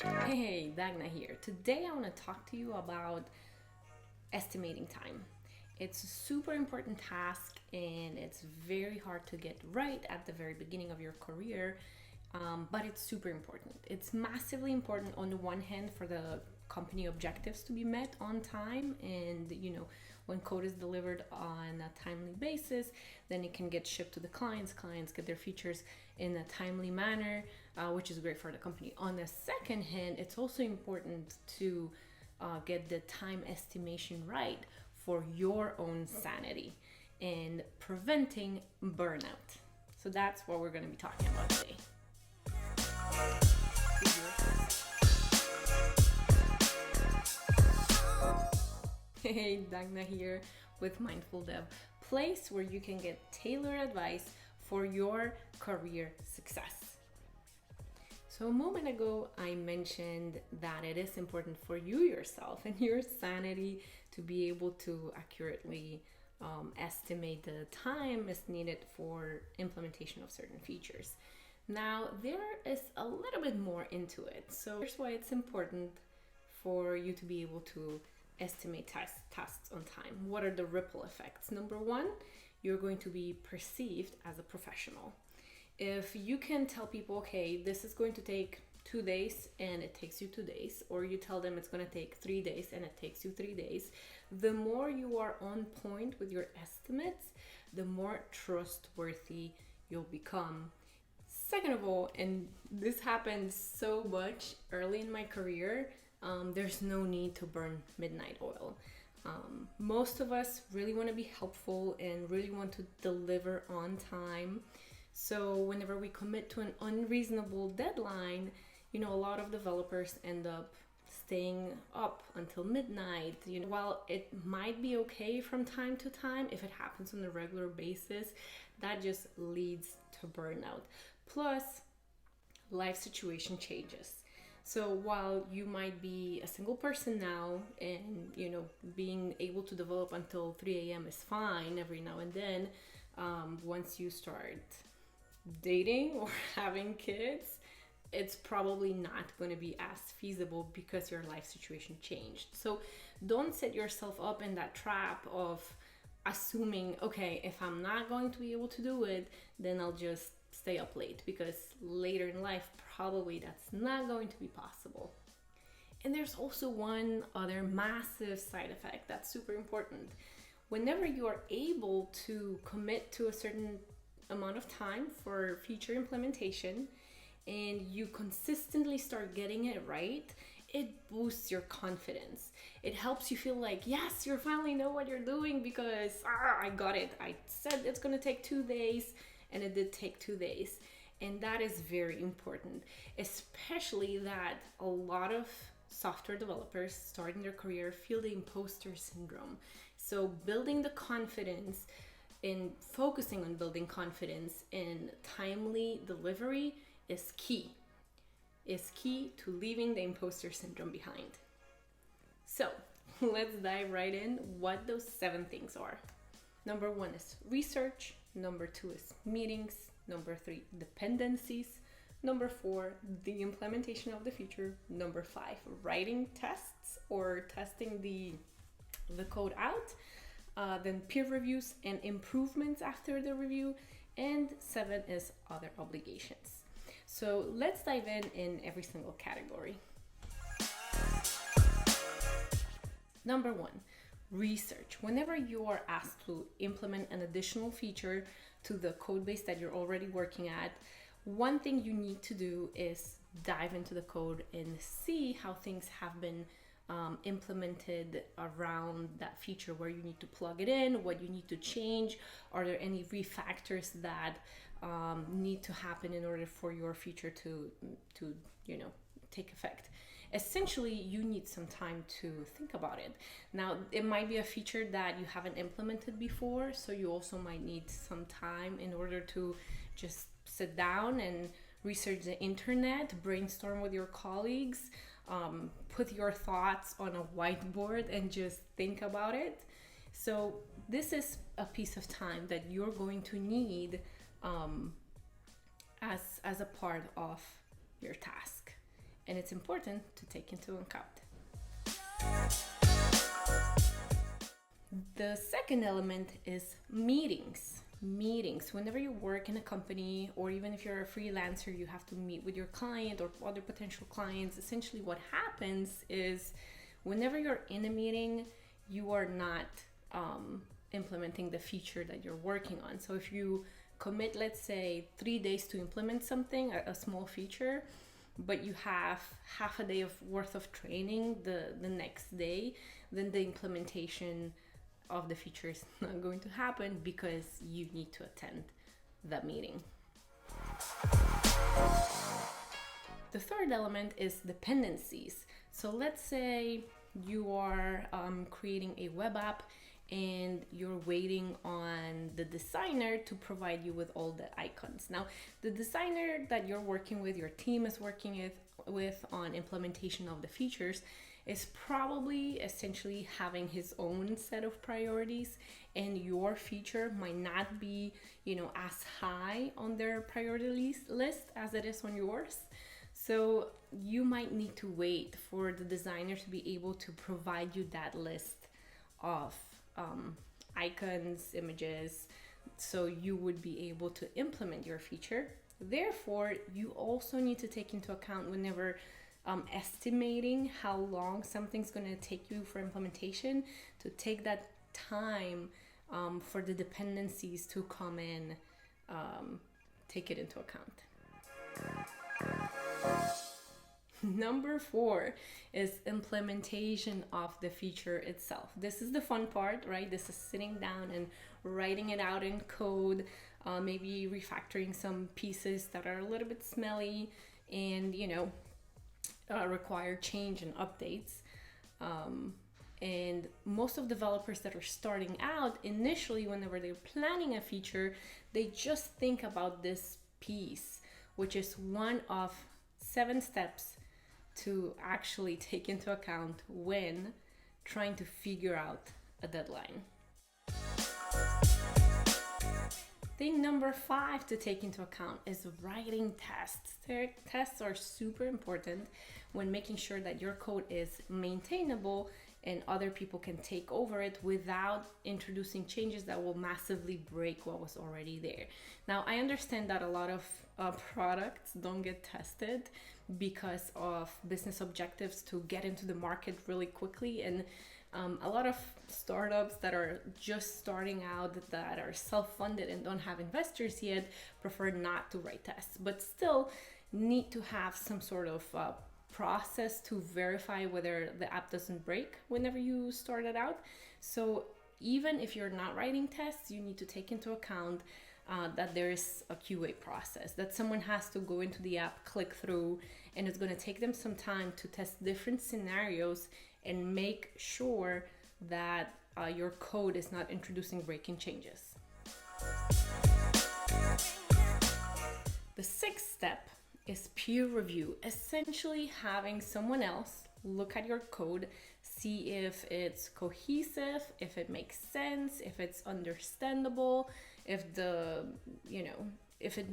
Hey, Dagna here. Today I want to talk to you about estimating time. It's a super important task and it's very hard to get right at the very beginning of your career, but it's super important. It's massively important on the one hand for the company objectives to be met on time, and when code is delivered on a timely basis, then it can get shipped to the clients get their features in a timely manner, which is great for the company. On the second hand, it's also important to get the time estimation right for your own sanity and preventing burnout. So that's what we're going to be talking about today. Hey, Dagna here with Mindful Dev, place where you can get tailored advice for your career success. So a moment ago, I mentioned that it is important for you yourself and your sanity to be able to accurately estimate the time is needed for implementation of certain features. Now, there is a little bit more into it. So here's why it's important for you to be able to estimate tasks on time. What are the ripple effects? Number one, you're going to be perceived as a professional. If you can tell people, okay, this is going to take 2 days and it takes you 2 days, or you tell them it's going to take 3 days and it takes you 3 days, the more you are on point with your estimates, the more trustworthy you'll become. Second of all, and this happens so much early in my career, there's no need to burn midnight oil. Most of us really want to be helpful and really want to deliver on time. So whenever we commit to an unreasonable deadline, a lot of developers end up staying up until midnight. While it might be okay from time to time, if it happens on a regular basis, that just leads to burnout. Plus, life situation changes. So while you might be a single person now and, being able to develop until 3 a.m. is fine every now and then, once you start dating or having kids, it's probably not going to be as feasible because your life situation changed. So don't set yourself up in that trap of assuming, okay, if I'm not going to be able to do it, then I'll just stay up late, because later in life probably that's not going to be possible. And there's also one other massive side effect that's super important. Whenever you are able to commit to a certain amount of time for feature implementation and you consistently start getting it right, it boosts your confidence. It helps you feel like, yes, you finally know what you're doing because I got it. I said it's going to take 2 days and it did take 2 days. And that is very important, especially that a lot of software developers starting their career feel the imposter syndrome. So building the confidence and focusing on building confidence in timely delivery is key to leaving the imposter syndrome behind. So let's dive right in what those 7 things are. Number 1 is research. Number 2 is meetings. Number 3, dependencies. Number 4, the implementation of the feature. Number 5, writing tests or testing the code out. Then peer reviews and improvements after the review. And 7 is other obligations. So let's dive in every single category. Number 1, research. Whenever you are asked to implement an additional feature to the code base that you're already working at, one thing you need to do is dive into the code and see how things have been implemented around that feature, where you need to plug it in, what you need to change. Are there any refactors that need to happen in order for your feature to take effect? Essentially, you need some time to think about it. Now, it might be a feature that you haven't implemented before, so you also might need some time in order to just sit down and research the internet, brainstorm with your colleagues, put your thoughts on a whiteboard and just think about it. So this is a piece of time that you're going to need as a part of your task. and it's important to take into account. The second element is meetings. Whenever you work in a company, or even if you're a freelancer, you have to meet with your client or other potential clients. Essentially what happens is whenever you're in a meeting, you are not implementing the feature that you're working on. So if you commit, let's say, 3 days to implement something, a small feature, but you have half a day of worth of training the next day, then the implementation of the feature is not going to happen because you need to attend that meeting. The third element is dependencies. So let's say you are creating a web app and you're waiting on the designer to provide you with all the icons. Now, the designer that you're working with, your team is working with on implementation of the features, is probably essentially having his own set of priorities, and your feature might not be, as high on their priority list as it is on yours. So you might need to wait for the designer to be able to provide you that list of icons, images, so you would be able to implement your feature. Therefore, you also need to take into account whenever estimating how long something's going to take you for implementation, to take that time for the dependencies to come in, take it into account. Number 4 is implementation of the feature itself. This is the fun part, right? This is sitting down and writing it out in code, maybe refactoring some pieces that are a little bit smelly and, require change and updates. And most of developers that are starting out, initially, whenever they're planning a feature, they just think about this piece, which is one of 7 steps to actually take into account when trying to figure out a deadline. Thing number 5 to take into account is writing tests. Tests are super important when making sure that your code is maintainable and other people can take over it without introducing changes that will massively break what was already there. Now, I understand that a lot of products don't get tested because of business objectives to get into the market really quickly, and a lot of startups that are just starting out, that are self-funded and don't have investors yet, prefer not to write tests, but still need to have some sort of process to verify whether the app doesn't break whenever you start it out. So even if you're not writing tests, you need to take into account that there is a QA process, that someone has to go into the app, click through, and it's going to take them some time to test different scenarios and make sure that your code is not introducing breaking changes. The 6th step is peer review, essentially having someone else look at your code, see if it's cohesive, if it makes sense, if it's understandable, if if it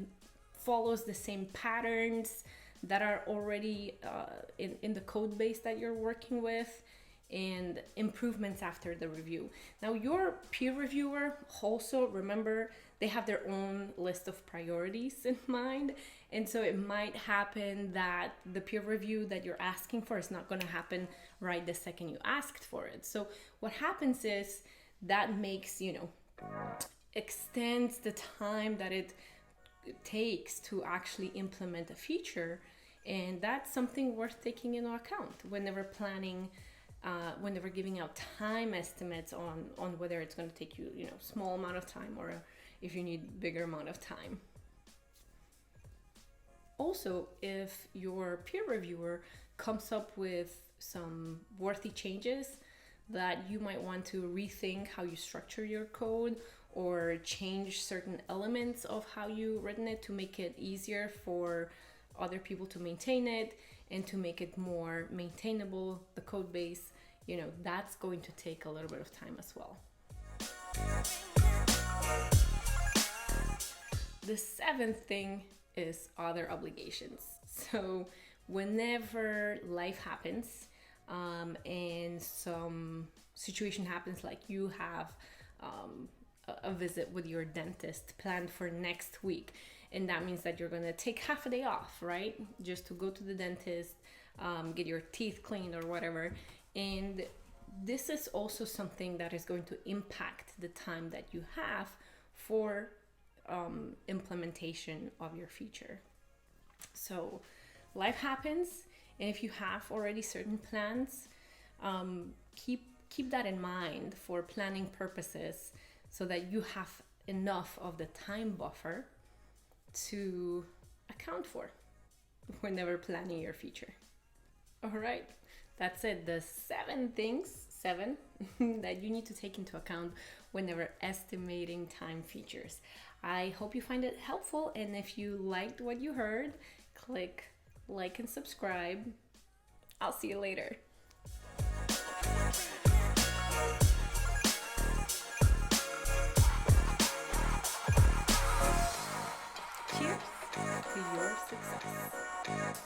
follows the same patterns that are already in the code base that you're working with, and improvements after the review. Now, your peer reviewer also, remember, they have their own list of priorities in mind, and so it might happen that the peer review that you're asking for is not going to happen right the second you asked for it. So what happens is that makes, extends the time that it takes to actually implement a feature, and that's something worth taking into account whenever planning, whenever giving out time estimates on whether it's going to take you, small amount of time, or if you need bigger amount of time. Also, if your peer reviewer comes up with some worthy changes that you might want to rethink how you structure your code, or change certain elements of how you've written it to make it easier for other people to maintain it and to make it more maintainable, the code base, that's going to take a little bit of time as well. The 7th thing is other obligations. So whenever life happens, and some situation happens, like you have a visit with your dentist planned for next week, and that means that you're going to take half a day off, right, just to go to the dentist, get your teeth cleaned or whatever. And this is also something that is going to impact the time that you have for implementation of your feature. So life happens, and if you have already certain plans, keep that in mind for planning purposes, so that you have enough of the time buffer to account for whenever planning your feature. All right, that's it. The 7 that you need to take into account whenever estimating time features. I hope you find it helpful, and if you liked what you heard, click like and subscribe. I'll see you later. Cheers to your success.